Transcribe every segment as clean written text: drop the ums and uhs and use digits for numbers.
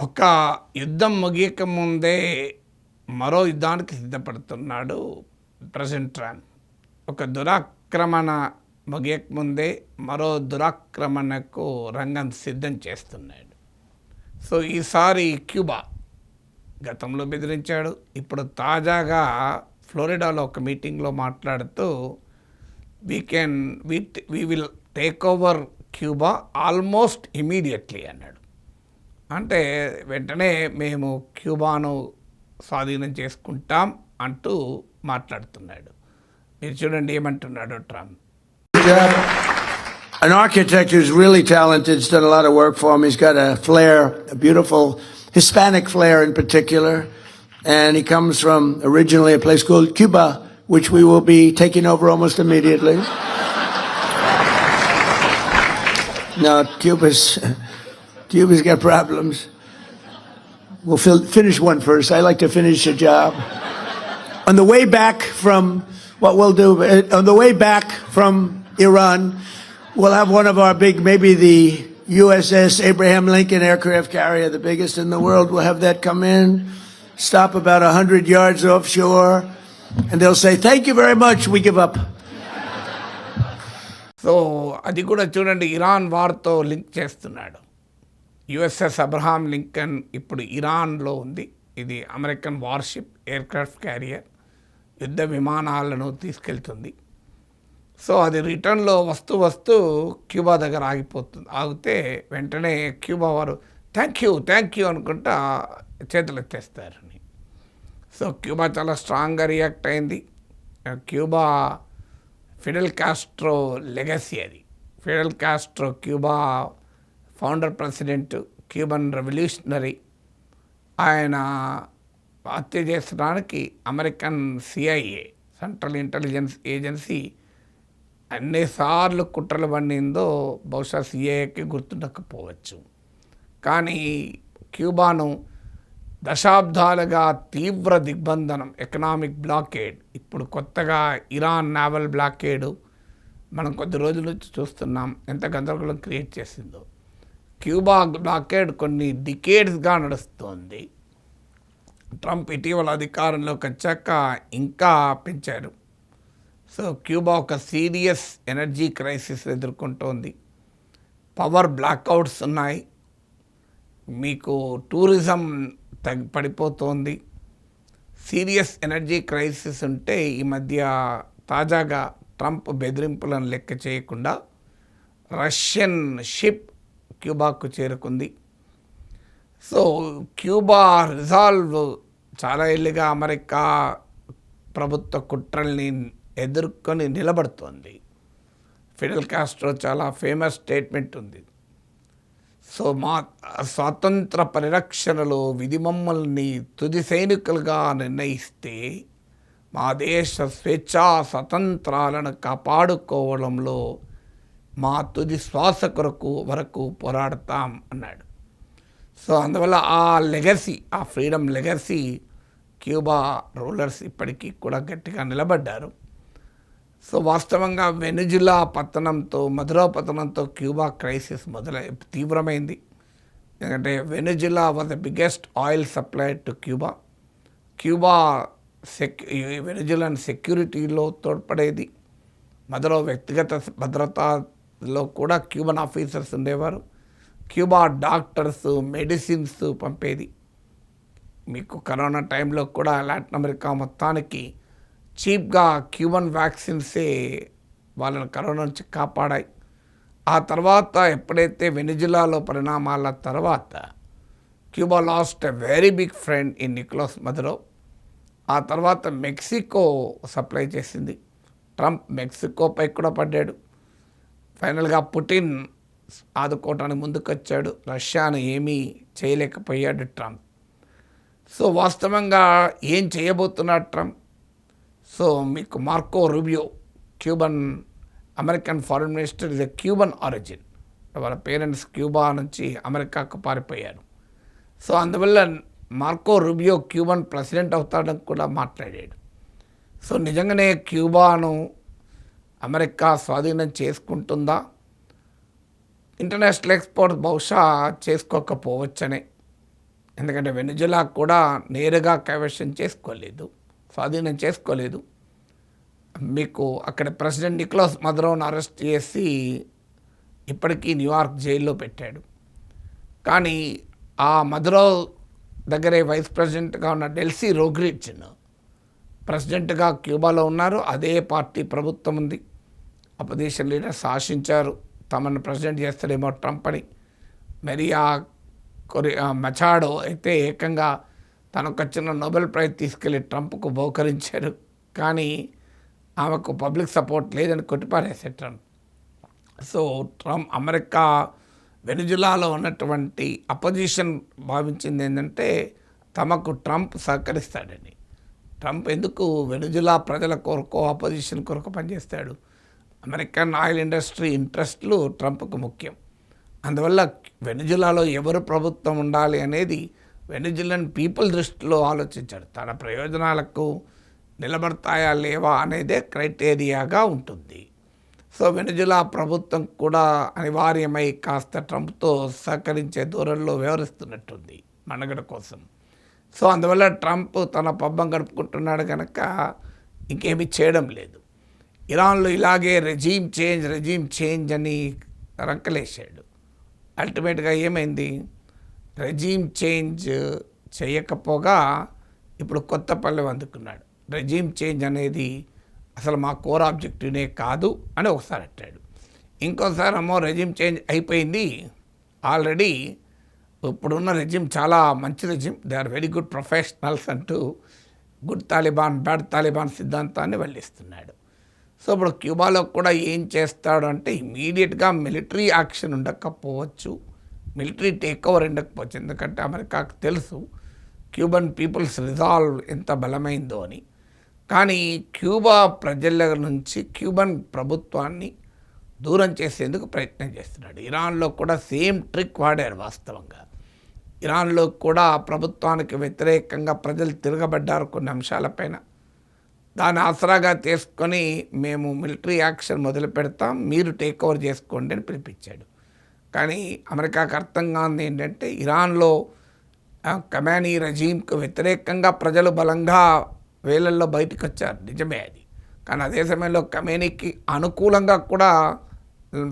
ఒక యుద్ధం ముగియక ముందే మరో యుద్ధానికి సిద్ధపడుతున్నాడు ప్రెసిడెంట్ ట్రంప్. ఒక దురాక్రమణ ముగియక ముందే మరో దురాక్రమణకు రంగం సిద్ధం చేస్తున్నాడు. సో ఈసారి క్యూబా గతంలో బెదిరించాడు. ఇప్పుడు తాజాగా ఫ్లోరిడాలో ఒక మీటింగ్లో మాట్లాడుతూ we will take over Cuba almost immediately అన్నాడు. అంటే వెంటనే మేము క్యూబాను స్వాధీనం చేసుకుంటాం అంటూ మాట్లాడుతున్నాడు. మీరు చూడండి ఏమంటున్నాడు Trump. An architect who's really talented, has done a lot of work for him. He's got a flair, a beautiful Hispanic flair in particular. And he comes from originally a place called Cuba, which we will be taking over almost immediately. Now, Cuba's got problems. We'll finish one first. I like to finish a job. On the way back from Iran, we'll have one of our big, maybe the USS Abraham Lincoln aircraft carrier, the biggest in the world. We'll have that come in, stop about 100 yards offshore, and they'll say, "Thank you very much. We give up." So అది కూడా చూడండి, Iran వార్తో link చేస్తున్నాడు. USS Abraham Lincoln ఇప్పుడు ఇరాన్లో ఉంది. ఇది American worship aircraft carrier, యుద్ధ విమానాలను తీసుకెళ్తుంది. సో అది రిటర్న్లో వస్తూ క్యూబా దగ్గర ఆగితే వెంటనే క్యూబా వారు థ్యాంక్ యూ అనుకుంటా చేతులు ఎత్తేస్తారని. సో క్యూబా చాలా స్ట్రాంగ్గా రియాక్ట్ అయింది. క్యూబా ఫిడెల్ కాస్ట్రో లెగసీ అది. Fidel Castro Cuba founder president, Cuban revolutionary. ఆయన హత్య చేసడానికి American CIA, central intelligence agency అన్నిసార్లు కుట్రలు పండిందో బహుశా సిఐఏకి గుర్తుండకపోవచ్చు. కానీ క్యూబాను దశాబ్దాలుగా తీవ్ర దిగ్బంధనం, ఎకనామిక్ బ్లాకేడ్, ఇప్పుడు కొత్తగా ఇరాన్ నావల్ బ్లాకేడు మనం కొద్ది రోజుల నుంచి చూస్తున్నాం. ఎంత గందరగోళం క్రియేట్ చేసిందో. క్యూబా బ్లాకేడ్ కొన్ని డికేడ్స్గా నడుస్తోంది. ట్రంప్ ఇటీవల అధికారంలోకి వచ్చాక ఇంకా పెంచారు. సో క్యూబా ఒక సీరియస్ ఎనర్జీ క్రైసిస్ ఎదుర్కొంటోంది. పవర్ బ్లాక్అవుట్స్ ఉన్నాయి. మీకు టూరిజం పడిపోతోంది. సీరియస్ ఎనర్జీ క్రైసిస్ ఉంటే ఈ మధ్య తాజాగా ట్రంప్ బెదిరింపులను లెక్క చేయకుండా రష్యన్ షిప్ క్యూబాకు చేరుకుంది. సో క్యూబా రిజాల్వ్ చాలా ఏళ్ళుగా అమెరికా ప్రభుత్వ కుట్రల్ని ఎదుర్కొని నిలబడుతోంది. ఫిడెల్ కాస్ట్రో చాలా ఫేమస్ స్టేట్మెంట్ ఉంది. సో మా స్వాతంత్ర పరిరక్షణలో విధి మమ్మల్ని తుది సైనికులుగా నిర్ణయిస్తే మా దేశ స్వేచ్ఛా స్వతంత్రాలను కాపాడుకోవడంలో మా తుది శ్వాస వరకు పోరాడతాం అన్నాడు. సో అందువల్ల ఆ లెగసీ, ఆ ఫ్రీడమ్ లెగసీ క్యూబా రూలర్స్ ఇప్పటికీ కూడా గట్టిగా నిలబడ్డారు. సో వాస్తవంగా వెనిజులా పతనంతో, మదురో పతనంతో క్యూబా క్రైసిస్ తీవ్రమైంది. ఎందుకంటే Venezuela was the biggest oil supplier to Cuba. Cuba Venezuelan సెక్యూరిటీలో తోడ్పడేది. మదురో వ్యక్తిగత భద్రతలో కూడా క్యూబన్ ఆఫీసర్స్ ఉండేవారు. క్యూబా డాక్టర్స్, మెడిసిన్స్ పంపేది. మీకు కరోనా టైంలో కూడా లాటిన్ అమెరికా మొత్తానికి చీప్గా క్యూబన్ వ్యాక్సిన్సే వాళ్ళని కరోనా నుంచి కాపాడాయి. ఆ తర్వాత ఎప్పుడైతే వెనిజులాలో పరిణామాల తర్వాత Cuba lost a very big friend in Nicolas Maduro. ఆ తర్వాత మెక్సికో సప్లై చేసింది. ట్రంప్ మెక్సికోపై కూడా పడ్డాడు. ఫైనల్గా పుటిన్ ఆదుకోవటానికి ముందుకొచ్చాడు. రష్యాను ఏమీ చేయలేకపోయాడు ట్రంప్. సో వాస్తవంగా ఏం చేయబోతున్నాడు ట్రంప్? సో మీకు Marco Rubio, Cuban American foreign minister, is a Cuban origin. వాళ్ళ పేరెంట్స్ క్యూబా నుంచి అమెరికాకు పారిపోయారు. సో అందువల్ల మార్కో రూబియో క్యూబన్ ప్రెసిడెంట్ అవుతాడని కూడా మాట్లాడాడు. సో నిజంగానే క్యూబాను అమెరికా స్వాధీనం చేసుకుంటుందా? ఇంటర్నేషనల్ ఎక్స్పోర్ట్ బహుశా చేసుకోకపోవచ్చనే. ఎందుకంటే వెనిజులా కూడా నేరుగా కైవశం చేసుకోలేదు, స్వాధీనం చేసుకోలేదు. మీకు అక్కడ ప్రెసిడెంట్ నికోలస్ మదురోను అరెస్ట్ చేసి ఇప్పటికీ న్యూయార్క్ జైల్లో పెట్టాడు. కానీ ఆ మదురో దగ్గరే వైస్ ప్రెసిడెంట్గా ఉన్న డెల్సీ రోడ్రిగ్స్ను ప్రెసిడెంట్గా క్యూబాలో ఉన్నారు. అదే పార్టీ ప్రభుత్వం ఉంది. అపోజిషన్ లీడర్స్ ఆశించారు తమను ప్రెసిడెంట్ చేస్తాడేమో ట్రంప్ అని. మెరియా మచాడో అయితే ఏకంగా తనకు వచ్చిన నోబెల్ ప్రైజ్ తీసుకెళ్లి ట్రంప్కు బహుకరించారు. కానీ ఆమెకు పబ్లిక్ సపోర్ట్ లేదని కొట్టిపారేశారు ట్రంప్. సో ట్రంప్ అమెరికా వెనిజులాలో ఉన్నటువంటి అపోజిషన్ భావించింది ఏంటంటే తమకు ట్రంప్ సహకరిస్తాడని. ట్రంప్ ఎందుకు వెనిజులా ప్రజల కొరకు అపోజిషన్ కొరకు పనిచేస్తాడు? అమెరికన్ ఆయిల్ ఇండస్ట్రీ ఇంట్రెస్ట్లు ట్రంప్కు ముఖ్యం. అందువల్ల వెనిజులాలో ఎవరు ప్రభుత్వం ఉండాలి అనేది వెనిజులన్ పీపుల్ దృష్టిలో ఆలోచించాడు. తన ప్రయోజనాలకు నిలబడతాయా లేవా అనేదే క్రైటీరియాగా ఉంటుంది. సో వెనిజులా ప్రభుత్వం కూడా అనివార్యమై కాస్త ట్రంప్తో సహకరించే దూరంలో వ్యవహరిస్తున్నట్టుంది మనుగడ కోసం. సో అందువల్ల ట్రంప్ తన పబ్బం గడుపుకుంటున్నాడు కనుక ఇంకేమీ చేయడం లేదు. ఇరాన్లో ఇలాగే రెజీమ్ చేంజ్ అని రంకలేశాడు. అల్టిమేట్గా ఏమైంది? రెజీమ్ చేంజ్ చేయకపోగా ఇప్పుడు కొత్త పల్లెం అందుకున్నాడు. రెజీమ్ చేంజ్ అనేది అసలు మా కోర్ ఆబ్జెక్టివ్నే కాదు అని ఒకసారి అంటాడు. ఇంకోసారి ఏమో రెజీమ్ చేంజ్ అయిపోయింది ఆల్రెడీ, ఇప్పుడున్న రెజిమ్ చాలా మంచి regime, they are very good professionals అంటూ గుడ్ తాలిబాన్ బ్యాడ్ తాలిబాన్ సిద్ధాంతాన్ని వెళ్ళిస్తున్నాడు. సో ఇప్పుడు క్యూబాలో కూడా ఏం చేస్తాడు అంటే ఇమీడియట్గా మిలిటరీ యాక్షన్ ఉండకపోవచ్చు, మిలిటరీ టేక్ ఓవర్ ఉండకపోవచ్చు. ఎందుకంటే అమెరికాకు తెలుసు క్యూబన్ పీపుల్స్ రిజాల్వ్ ఎంత బలమైందో అని. కానీ క్యూబా ప్రజల నుంచి క్యూబన్ ప్రభుత్వాన్ని దూరం చేసేందుకు ప్రయత్నం చేస్తున్నాడు. ఇరాన్లో కూడా సేమ్ ట్రిక్ వాడారు. వాస్తవంగా ఇరాన్లో కూడా ప్రభుత్వానికి వ్యతిరేకంగా ప్రజలు తిరగబడ్డారు కొన్ని అంశాలపైన. దాన్ని ఆసరాగా తీసుకొని మేము మిలిటరీ యాక్షన్ మొదలు పెడతాం, మీరు టేక్ ఓవర్ చేసుకోండి అని పిలిపించాడు. కానీ అమెరికాకు అర్థం కానిది ఏంటంటే ఇరాన్లో ఖమేనీ రెజీమ్కు వ్యతిరేకంగా ప్రజలు బలంగా వేలల్లో బయటకు వచ్చారు, నిజమే అది. కానీ అదే సమయంలో ఖమేనీకి అనుకూలంగా కూడా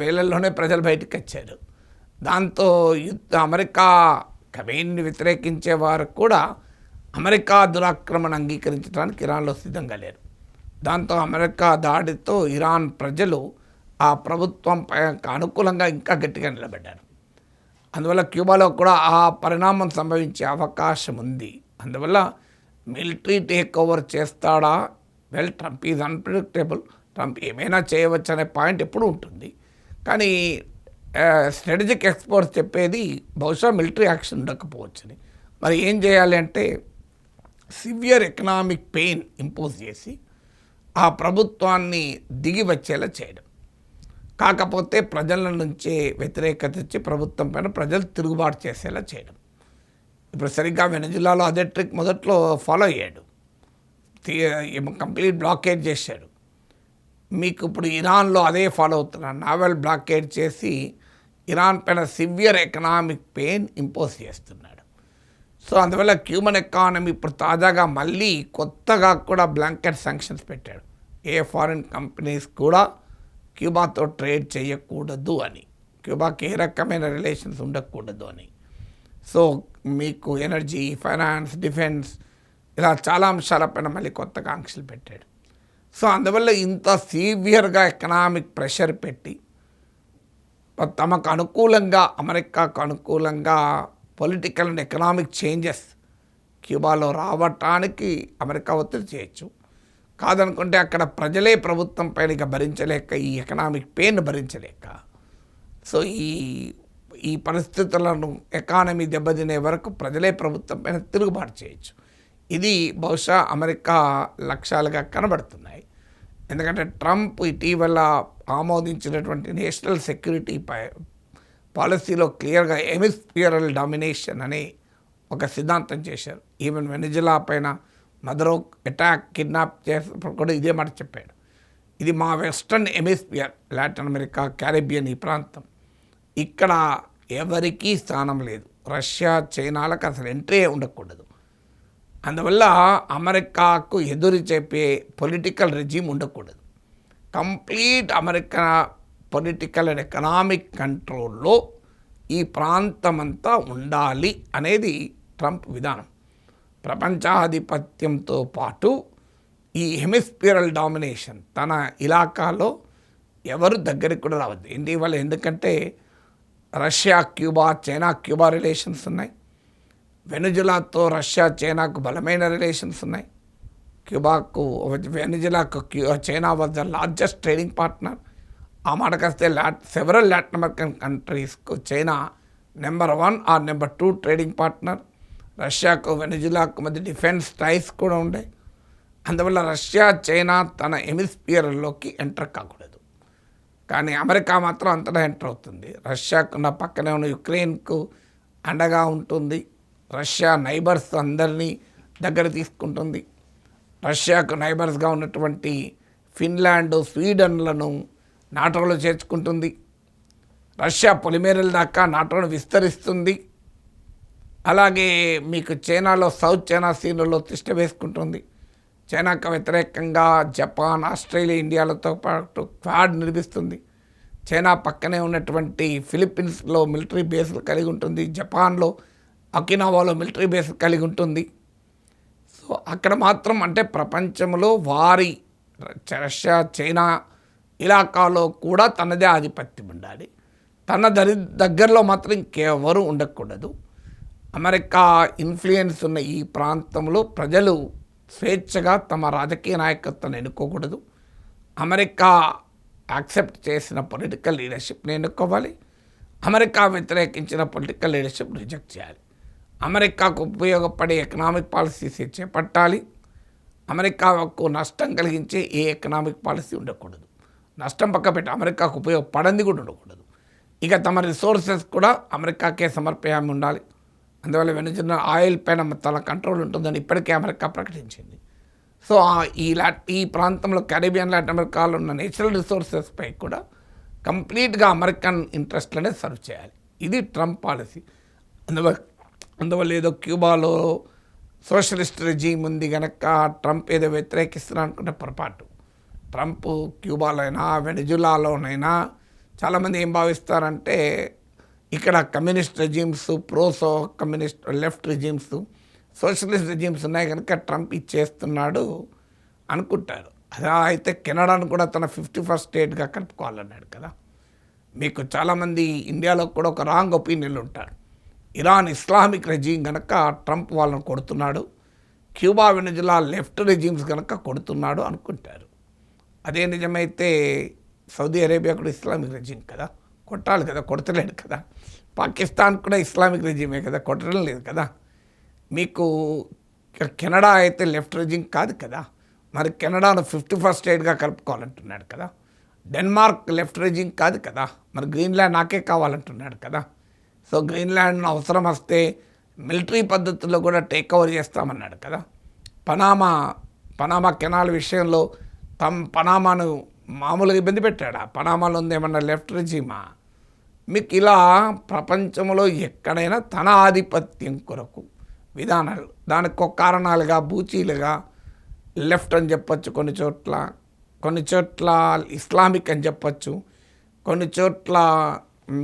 వేలల్లోనే ప్రజలు బయటకు వచ్చారు. దాంతో అమెరికా ఖమేనీని వ్యతిరేకించే వారు కూడా అమెరికా దురాక్రమణ అంగీకరించడానికి ఇరాన్లో సిద్ధంగా లేరు. దాంతో అమెరికా దాడితో ఇరాన్ ప్రజలు ఆ ప్రభుత్వంపై అనుకూలంగా ఇంకా గట్టిగా నిలబడ్డారు. అందువల్ల క్యూబాలో కూడా ఆ పరిణామం సంభవించే అవకాశం ఉంది. అందువల్ల మిలిటరీ టేక్ ఓవర్ చేస్తాడా? Well, Trump is unpredictable. Trump ఏమైనా చేయవచ్చు అనే పాయింట్ ఎప్పుడు ఉంటుంది. కానీ స్ట్రాటజిక్ ఎక్స్పర్ట్స్ చెప్పేది బహుశా మిలిటరీ యాక్షన్ ఉండకపోవచ్చని. మరి ఏం చేయాలి అంటే సివియర్ ఎకనామిక్ పెయిన్ ఇంపోజ్ చేసి ఆ ప్రభుత్వాన్ని దిగి వచ్చేలా చేయడం, కాకపోతే ప్రజల నుంచే వ్యతిరేకత ఇచ్చి ప్రభుత్వం పైన ప్రజలు తిరుగుబాటు చేసేలా చేయడం. ఇప్పుడు సరిగ్గా వెనిజులాలో అదే ట్రిక్ మొదట్లో ఫాలో అయ్యాడు, కంప్లీట్ బ్లాకేజ్ చేశాడు. మీకు ఇప్పుడు ఇరాన్లో అదే ఫాలో అవుతున్నాడు. నావెల్ బ్లాకేజ్ చేసి ఇరాన్ పైన సివియర్ ఎకనామిక్ పెయిన్ ఇంపోజ్ చేస్తున్నాడు. సో అందువల్ల క్యూబన్ ఎకానమీ ఇప్పుడు తాజాగా మళ్ళీ కొత్తగా కూడా బ్లాంకెట్ శాంక్షన్స్ పెట్టాడు. ఏ ఫారిన్ కంపెనీస్ కూడా క్యూబాతో ట్రేడ్ చేయకూడదు అని, క్యూబాకి ఏ రకమైన రిలేషన్స్ ఉండకూడదు అని. సో మీకు ఎనర్జీ, ఫైనాన్స్, డిఫెన్స్ ఇలా చాలా అంశాలపైన మళ్ళీ కొత్తగా ఆంక్షలు పెట్టాడు. సో అందువల్ల ఇంత సీవియర్గా ఎకనామిక్ ప్రెషర్ పెట్టి తమకు అనుకూలంగా, అమెరికాకు అనుకూలంగా పొలిటికల్ అండ్ ఎకనామిక్ చేంజెస్ క్యూబాలో రావటానికి అమెరికా ఒత్తిడి చేయొచ్చు. కాదనుకుంటే అక్కడ ప్రజలే ప్రభుత్వం పైన ఇక భరించలేక, ఈ ఎకనామిక్ పెయిన్ భరించలేక, సో ఈ పరిస్థితులను ఎకానమీ దెబ్బతినే వరకు ప్రజలే ప్రభుత్వం పైన తిరుగుబాటు చేయొచ్చు. ఇది బహుశా అమెరికా లక్ష్యాలుగా కనబడుతున్నాయి. ఎందుకంటే ట్రంప్ ఇటీవల ఆమోదించినటువంటి నేషనల్ సెక్యూరిటీ పాలసీలో క్లియర్గా హెమిస్ఫియరల్ డామినేషన్ అనే ఒక సిద్ధాంతం చేశారు. ఈవెన్ వెనిజులా పైన మదరో అటాక్, కిడ్నాప్ చేసినప్పుడు కూడా ఇదే మాట చెప్పాడు. ఇది మా western hemisphere, Latin America, Caribbean ఈ ప్రాంతం, ఇక్కడ ఎవరికీ స్థానం లేదు. రష్యా చైనాలకు అసలు ఎంట్రీ ఉండకూడదు. అందువల్ల అమెరికాకు ఎదురు చెప్పే పొలిటికల్ రెజీమ్ ఉండకూడదు. Complete America political and economic కంట్రోల్లో ఈ ప్రాంతమంతా ఉండాలి అనేది ట్రంప్ విధానం. ప్రపంచాధిపత్యంతో పాటు ఈ హెమిస్పియరల్ డామినేషన్ తన ఇలాకాలో ఎవరు దగ్గరికి కూడా రావద్దు. ఎందుకంటే Russia Cuba, China Cuba relations ఉన్నాయి. వెనుజులాతో రష్యా చైనాకు బలమైన రిలేషన్స్ ఉన్నాయి. వెనుజులాకు China was the largest trading partner. ఆ మాటకొస్తే సెవరల్ లాటిన్ అమెరికన్ కంట్రీస్కు China number 1 or number 2 trading partner. రష్యాకు వెనుజులాకు మధ్య డిఫెన్స్ టైస్ కూడా ఉండే. అందువల్ల రష్యా చైనా తన హెమిస్పియర్లోకి ఎంటర్ కాకూడదు. కానీ అమెరికా మాత్రం అంతటా ఎంటర్ అవుతుంది. రష్యాకున్న పక్కనే ఉన్న యుక్రెయిన్కు అండగా ఉంటుంది. రష్యా నైబర్స్ అందరినీ దగ్గర తీసుకుంటుంది. రష్యాకు నైబర్స్గా ఉన్నటువంటి ఫిన్లాండ్, స్వీడన్లను నాటోలో చేర్చుకుంటుంది. రష్యా పొలిమేరల దాకా నాటోను విస్తరిస్తుంది. అలాగే మీకు చైనాలో సౌత్ చైనా సీలో తిష్ట వేసుకుంటుంది. చైనాకు వ్యతిరేకంగా జపాన్, ఆస్ట్రేలియా, ఇండియాలతో పాటు క్వాడ్ నిర్మిస్తుంది. చైనా పక్కనే ఉన్నటువంటి ఫిలిప్పీన్స్లో మిలిటరీ బేస్లు కలిగి ఉంటుంది. జపాన్లో ఒకినావాలో మిలిటరీ బేస్ కలిగి ఉంటుంది. సో అక్కడ మాత్రం అంటే ప్రపంచంలో వారి రష్యా చైనా ఇలాకాలో కూడా తనదే ఆధిపత్యం ఉండాలి. తన దగ్గరలో మాత్రం ఇంకెవరు ఉండకూడదు. అమెరికా ఇన్ఫ్లుయెన్స్ ఉన్న ఈ ప్రాంతంలో ప్రజలు స్వేచ్ఛగా తమ రాజకీయ నాయకత్వాన్ని ఎన్నుకోకూడదు. అమెరికా యాక్సెప్ట్ చేసిన పొలిటికల్ లీడర్షిప్ని ఎన్నుకోవాలి. అమెరికా వ్యతిరేకించిన పొలిటికల్ లీడర్షిప్ రిజెక్ట్ చేయాలి. అమెరికాకు ఉపయోగపడే ఎకనామిక్ పాలసీస్ చేపట్టాలి. అమెరికాకు నష్టం కలిగించే ఏ ఎకనామిక్ పాలసీ ఉండకూడదు. నష్టం పక్క పెట్టి అమెరికాకు ఉపయోగపడింది కూడా ఉండకూడదు. ఇక తమ రిసోర్సెస్ కూడా అమెరికాకే సమర్పయామి ఉండాలి. అందువల్ల వెనుజులా ఆయిల్ పైన తన కంట్రోల్ ఉంటుందని ఇప్పటికే అమెరికా ప్రకటించింది. సో ఈ ప్రాంతంలో కరీబియన్, లాటిన్ అమెరికాలో ఉన్న నేచురల్ రిసోర్సెస్ పై కూడా కంప్లీట్గా అమెరికన్ ఇంట్రెస్ట్లనే సర్వ్ చేయాలి. ఇది ట్రంప్ పాలసీ. అందువల్ల ఏదో క్యూబాలో సోషలిస్ట్ రెజీమ్ ఉంది కనుక ట్రంప్ ఏదో వ్యతిరేకిస్తున్నా అనుకుంటే పొరపాటు. ట్రంప్ క్యూబాలోనైనా వెనుజులాలోనైనా చాలామంది ఏం భావిస్తారంటే ఇక్కడ communist regimes, communist left regimes, socialist regimes ఉన్నాయి కనుక ట్రంప్ ఇచ్చేస్తున్నాడు అనుకుంటారు. అలా అయితే కెనడాను కూడా తన 51st స్టేట్గా కలుపుకోవాలన్నాడు కదా. మీకు చాలామంది ఇండియాలో కూడా ఒక రాంగ్ ఒపీనియన్లు ఉంటారు. ఇరాన్ ఇస్లామిక్ రెజీమ్ కనుక ట్రంప్ వాళ్ళని కొడుతున్నాడు, క్యూబా, వెనుజులా లెఫ్ట్ రెజీమ్స్ కనుక కొడుతున్నాడు అనుకుంటారు. అదే నిజమైతే సౌదీ అరేబియా కూడా ఇస్లామిక్ రెజీమ్ కదా, కొట్టాలి కదా, కొడతలేడు కదా. పాకిస్తాన్ కూడా ఇస్లామిక్ రెజీమే కదా, కొట్టడం లేదు కదా. మీకు కెనడా అయితే లెఫ్ట్ రెజీమ్ కాదు కదా, మరి కెనడాను 51st స్టేట్గా కలుపుకోవాలంటున్నాడు కదా. డెన్మార్క్ లెఫ్ట్ రెజీమ్ కాదు కదా, మరి గ్రీన్లాండ్ నాకే కావాలంటున్నాడు కదా. సో గ్రీన్లాండ్ను అవసరం వస్తే మిలిటరీ పద్ధతుల్లో కూడా టేక్ ఓవర్ చేస్తామన్నాడు కదా. పనామా కెనాల్ విషయంలో పనామాను మామూలుగా ఇబ్బంది పెట్టాడా? పనామాలో ఉంది ఏమన్నా లెఫ్ట్ రెజీమా? మీకు ఇలా ప్రపంచంలో ఎక్కడైనా తన ఆధిపత్యం కొరకు విధానాలు, దానికి ఒక కారణాలుగా బూచీలుగా లెఫ్ట్ అని చెప్పచ్చు, కొన్ని చోట్ల ఇస్లామిక్ అని చెప్పచ్చు, కొన్ని చోట్ల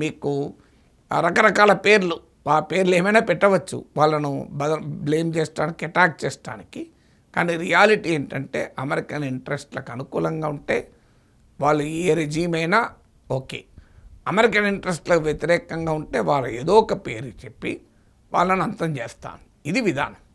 మీకు రకరకాల పేర్లు, ఆ పేర్లు ఏమైనా పెట్టవచ్చు వాళ్ళను బ్లేమ్ చేయడానికి, అటాక్ చేయడానికి. కానీ రియాలిటీ ఏంటంటే అమెరికన్ ఇంట్రెస్ట్లకు అనుకూలంగా ఉంటే వాళ్ళు ఏ రెజీమ్ అయినా ఓకే, అమెరికన్ ఇంట్రెస్ట్లకు వ్యతిరేకంగా ఉంటే వాళ్ళు ఏదో ఒక పేరు చెప్పి వాళ్ళని అంతం చేస్తాను. ఇది విధానం.